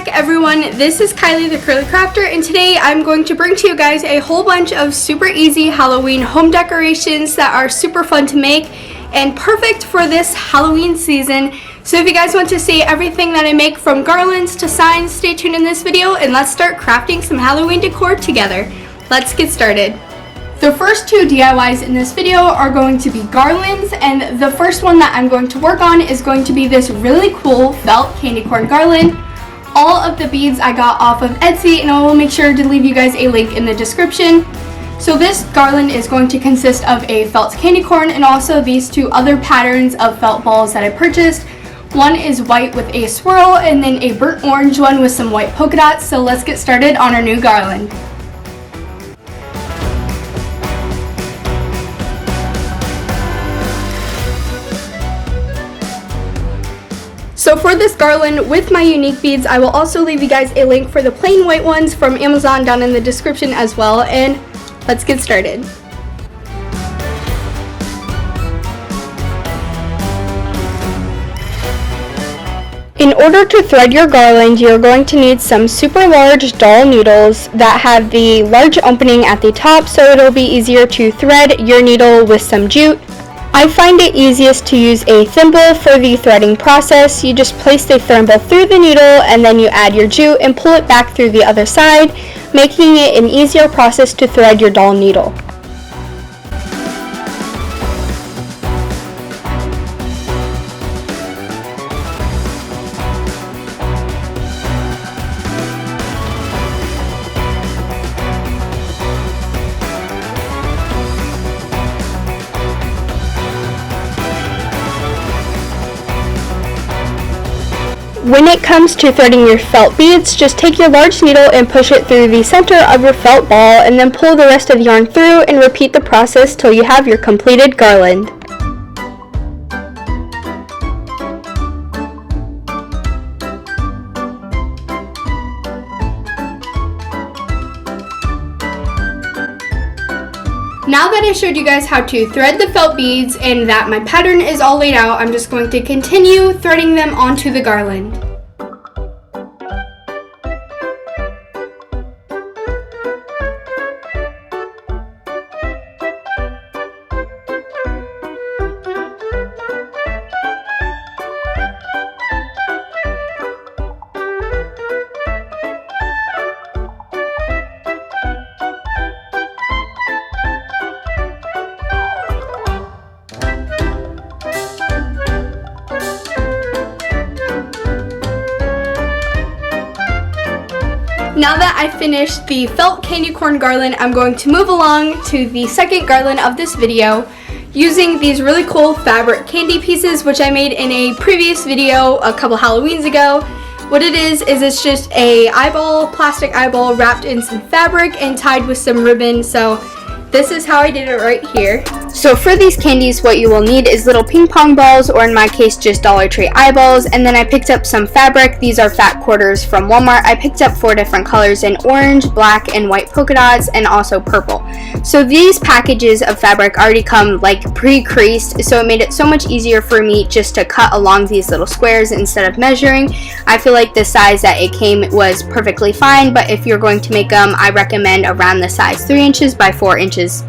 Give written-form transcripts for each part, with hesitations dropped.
back everyone, this is Kylie the Curly Crafter, and today I'm going to bring to you guys a whole bunch of super easy Halloween home decorations that are super fun to make and perfect for this Halloween season. So if you guys want to see everything that I make from garlands to signs, stay tuned in this video and let's start crafting some Halloween decor together. Let's get started. The first two DIYs in this video are going to be garlands, and the first one that I'm going to work on is going to be this really cool felt candy corn garland. All of the beads I got off of Etsy, and I will make sure to leave you guys a link in the description. So this garland is going to consist of a felt candy corn and also these two other patterns of felt balls that I purchased. One is white with a swirl and then a burnt orange one with some white polka dots. So let's get started on our new garland. So for this garland with my unique beads, I will also leave you guys a link for the plain white ones from Amazon down in the description as well, and let's get started. In order to thread your garland, you're going to need some super large doll needles that have the large opening at the top so it'll be easier to thread your needle with some jute. I find it easiest to use a thimble for the threading process. You just place the thimble through the needle and then you add your jute and pull it back through the other side, making it an easier process to thread your doll needle. When it comes to threading your felt beads, just take your large needle and push it through the center of your felt ball and then pull the rest of the yarn through and repeat the process till you have your completed garland. Now that I showed you guys how to thread the felt beads and that my pattern is all laid out, I'm just going to continue threading them onto the garland. Now that I finished the felt candy corn garland, I'm going to move along to the second garland of this video using these really cool fabric candy pieces, which I made in a previous video a couple Halloweens ago. What it is it's just a eyeball, plastic eyeball wrapped in some fabric and tied with some ribbon. So this is how I did it right here. So for these candies, what you will need is little ping pong balls, or in my case just Dollar Tree eyeballs, and then I picked up some fabric. These are fat quarters from Walmart. I picked up 4 different colors in orange, black, and white polka dots, and also purple. So these packages of fabric already come like pre-creased, so it made it so much easier for me just to cut along these little squares instead of measuring. I feel like the size that it came was perfectly fine, but if you're going to make them, I recommend around the size 3 inches by 4 inches.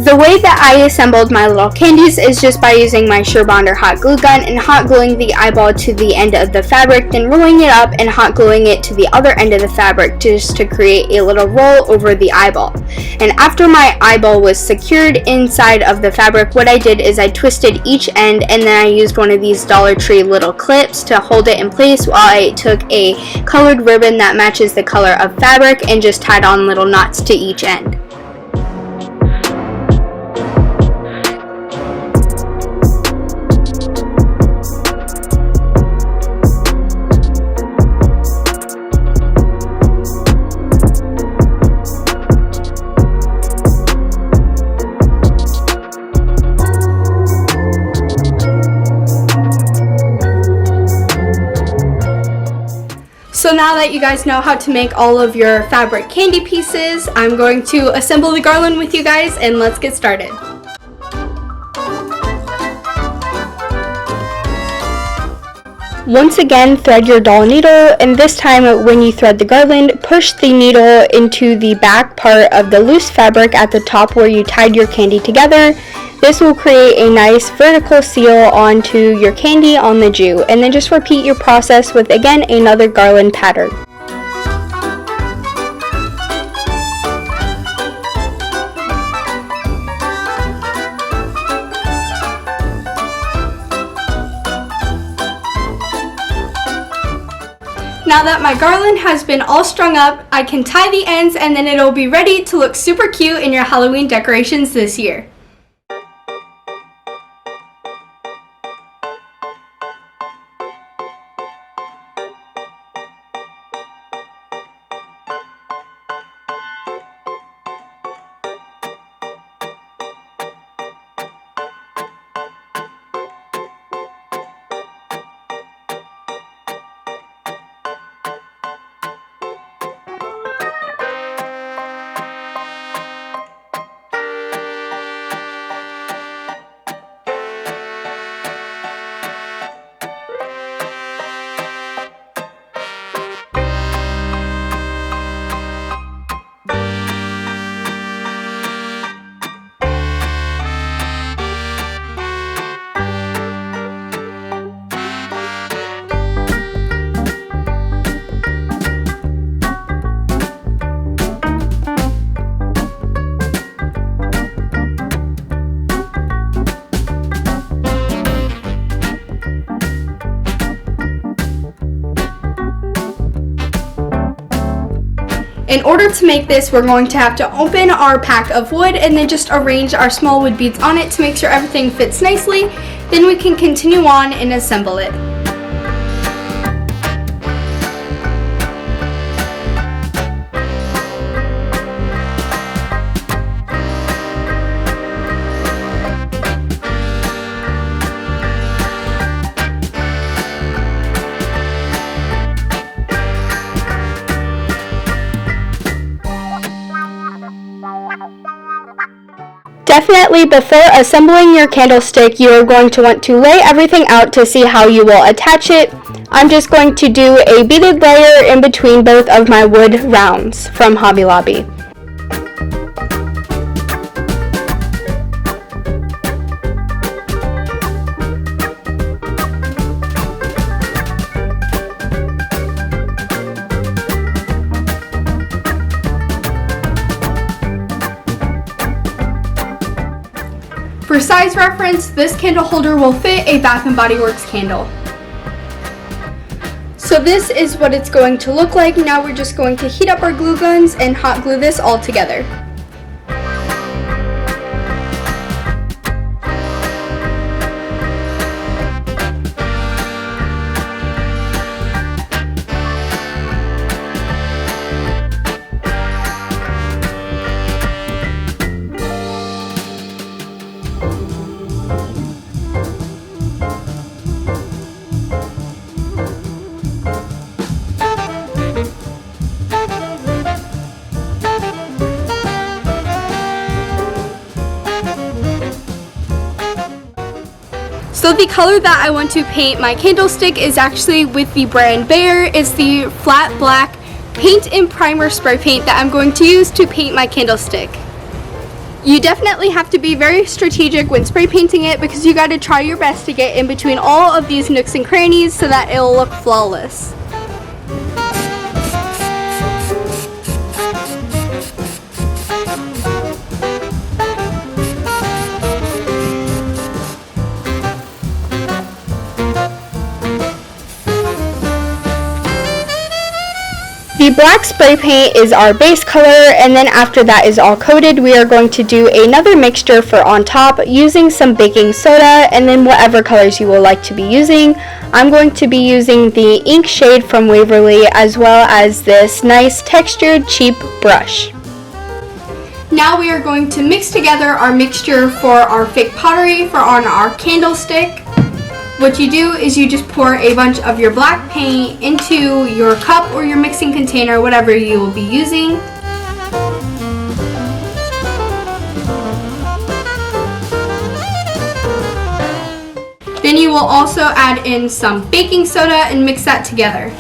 The way that I assembled my little candies is just by using my Surebonder hot glue gun and hot gluing the eyeball to the end of the fabric, then rolling it up and hot gluing it to the other end of the fabric just to create a little roll over the eyeball. And after my eyeball was secured inside of the fabric, what I did is I twisted each end and then I used one of these Dollar Tree little clips to hold it in place while I took a colored ribbon that matches the color of fabric and just tied on little knots to each end. So now that you guys know how to make all of your fabric candy pieces, I'm going to assemble the garland with you guys and let's get started. Once again, thread your doll needle, and this time when you thread the garland, push the needle into the back part of the loose fabric at the top where you tied your candy together. This will create a nice vertical seal onto your candy on the Jew, and then just repeat your process with, again, another garland pattern. Now that my garland has been all strung up, I can tie the ends and then it'll be ready to look super cute in your Halloween decorations this year. In order to make this, we're going to have to open our pack of wood and then just arrange our small wood beads on it to make sure everything fits nicely. Then we can continue on and assemble it. Definitely before assembling your candlestick, you are going to want to lay everything out to see how you will attach it. I'm just going to do a beaded layer in between both of my wood rounds from Hobby Lobby. For size reference, this candle holder will fit a Bath & Body Works candle. So this is what it's going to look like. Now we're just going to heat up our glue guns and hot glue this all together. So the color that I want to paint my candlestick is actually with the brand Bear. It's the flat black paint and primer spray paint that I'm going to use to paint my candlestick. You definitely have to be very strategic when spray painting it because you got to try your best to get in between all of these nooks and crannies so that it'll look flawless. The black spray paint is our base color, and then after that is all coated, we are going to do another mixture for on top using some baking soda and then whatever colors you will like to be using. I'm going to be using the ink shade from Waverly as well as this nice textured cheap brush. Now we are going to mix together our mixture for our fake pottery on our candlestick. What you do is you just pour a bunch of your black paint into your cup or your mixing container, whatever you will be using. Then you will also add in some baking soda and mix that together.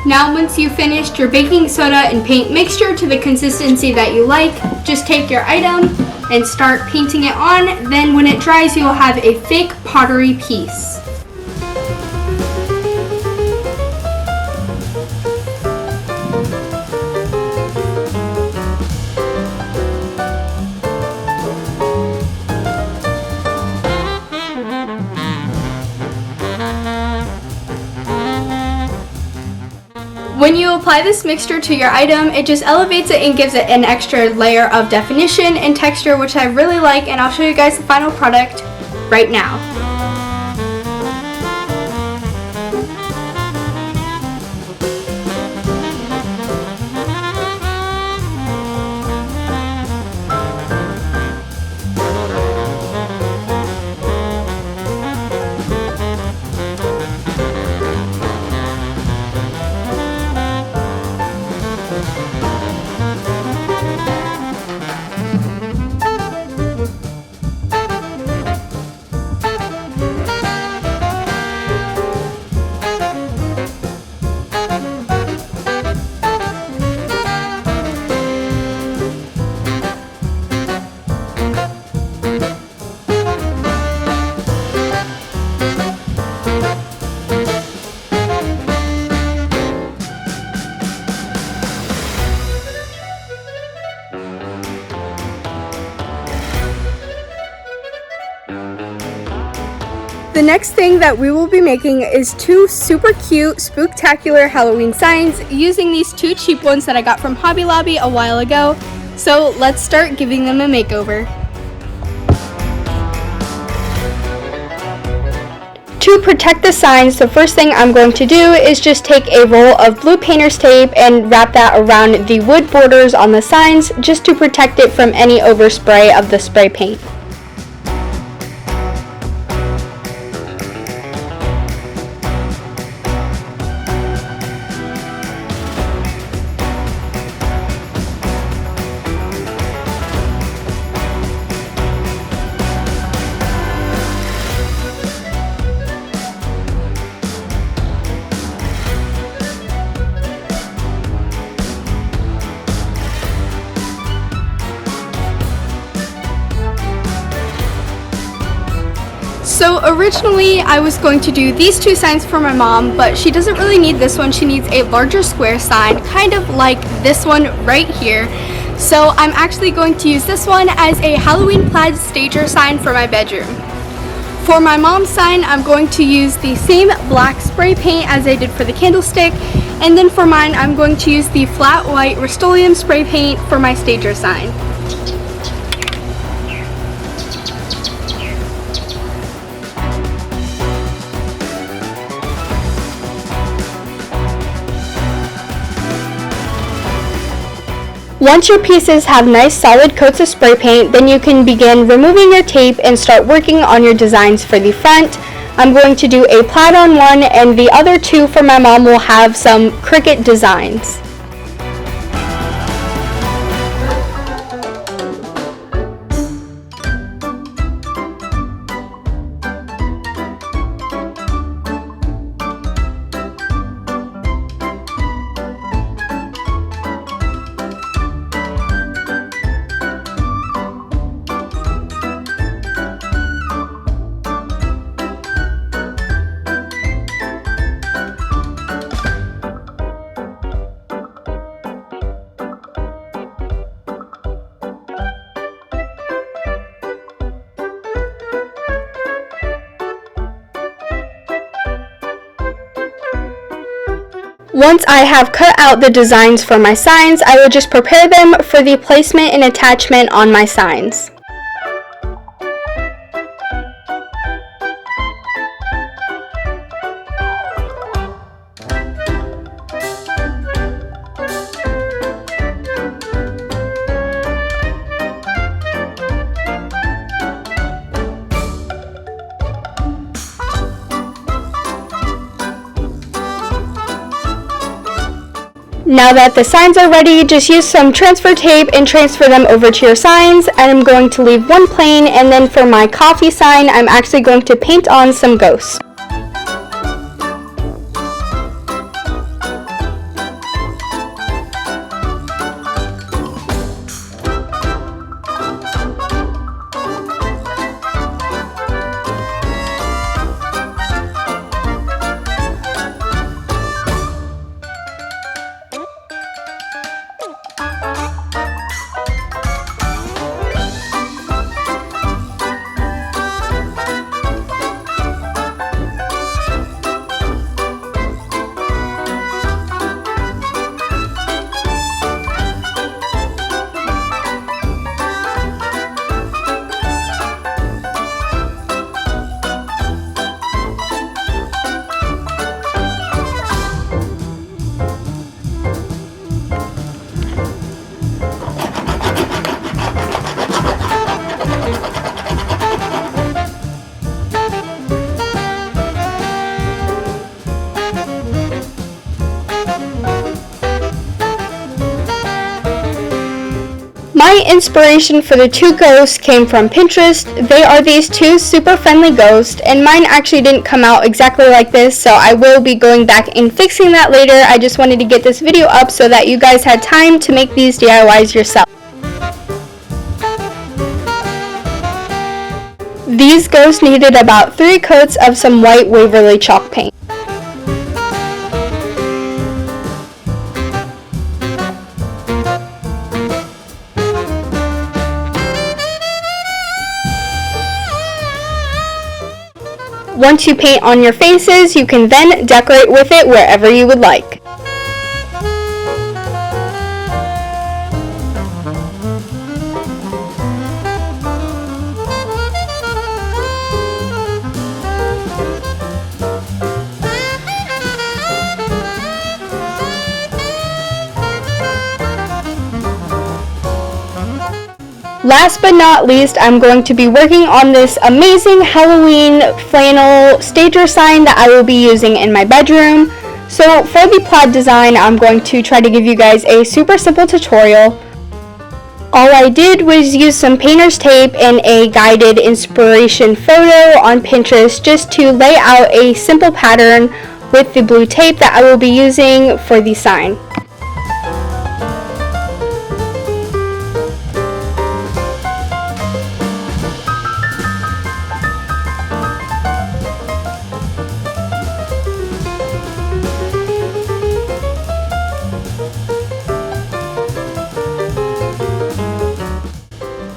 Now once you've finished your baking soda and paint mixture to the consistency that you like, just take your item and start painting it on. Then when it dries, you will have a fake pottery piece. When you apply this mixture to your item, it just elevates it and gives it an extra layer of definition and texture, which I really like, and I'll show you guys the final product right now. The next thing that we will be making is two super cute Spooktacular Halloween signs using these two cheap ones that I got from Hobby Lobby a while ago. So let's start giving them a makeover. To protect the signs, the first thing I'm going to do is just take a roll of blue painter's tape and wrap that around the wood borders on the signs just to protect it from any overspray of the spray paint. So originally I was going to do these two signs for my mom, but she doesn't really need this one. She needs a larger square sign, kind of like this one right here. So I'm actually going to use this one as a Halloween plaid stager sign for my bedroom. For my mom's sign, I'm going to use the same black spray paint as I did for the candlestick. And then for mine, I'm going to use the flat white Rust-Oleum spray paint for my stager sign. Once your pieces have nice solid coats of spray paint, then you can begin removing your tape and start working on your designs for the front. I'm going to do a plaid on one, and the other two for my mom will have some cricket designs. Once I have cut out the designs for my signs, I will just prepare them for the placement and attachment on my signs. Now that the signs are ready, just use some transfer tape and transfer them over to your signs. And I'm going to leave one plain, and then for my coffee sign, I'm actually going to paint on some ghosts. My inspiration for the two ghosts came from Pinterest. They are these two super friendly ghosts, and mine actually didn't come out exactly like this, so I will be going back and fixing that later. I just wanted to get this video up so that you guys had time to make these DIYs yourself. These ghosts needed about 3 coats of some white Waverly chalk paint. Once you paint on your faces, you can then decorate with it wherever you would like. Last but not least, I'm going to be working on this amazing Halloween flannel stager sign that I will be using in my bedroom. So for the plaid design, I'm going to try to give you guys a super simple tutorial. All I did was use some painter's tape and a guided inspiration photo on Pinterest just to lay out a simple pattern with the blue tape that I will be using for the sign.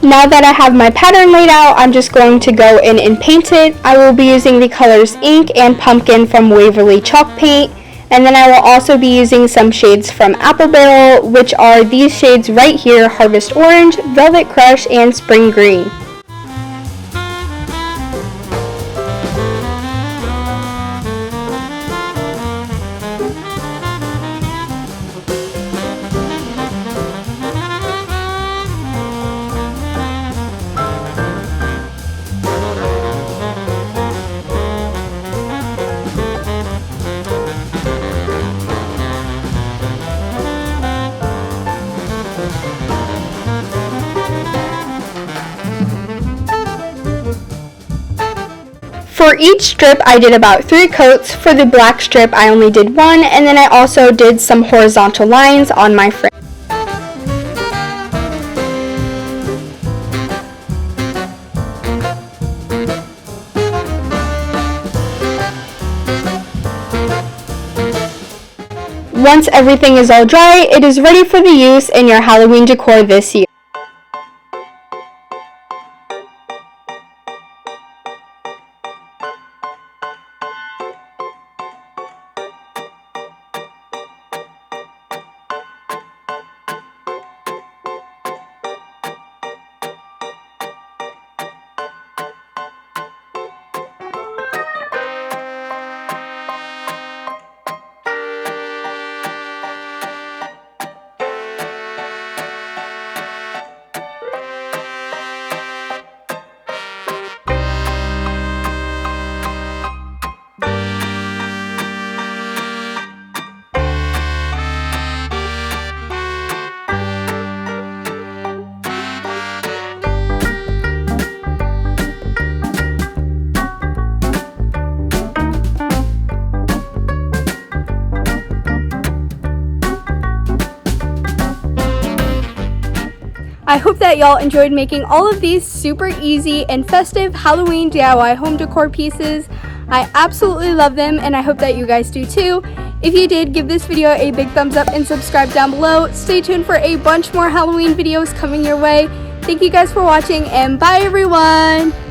Now that I have my pattern laid out, I'm just going to go in and paint it. I will be using the colors Ink and Pumpkin from Waverly Chalk Paint, and then I will also be using some shades from Apple Barrel, which are these shades right here: Harvest Orange, Velvet Crush, and Spring Green. For each strip, I did about 3 coats. For the black strip, I only did 1, and then I also did some horizontal lines on my frame. Once everything is all dry, it is ready for the use in your Halloween decor this year. I hope that y'all enjoyed making all of these super easy and festive Halloween DIY home decor pieces. I absolutely love them, and I hope that you guys do too. If you did, give this video a big thumbs up and subscribe down below. Stay tuned for a bunch more Halloween videos coming your way. Thank you guys for watching, and bye everyone!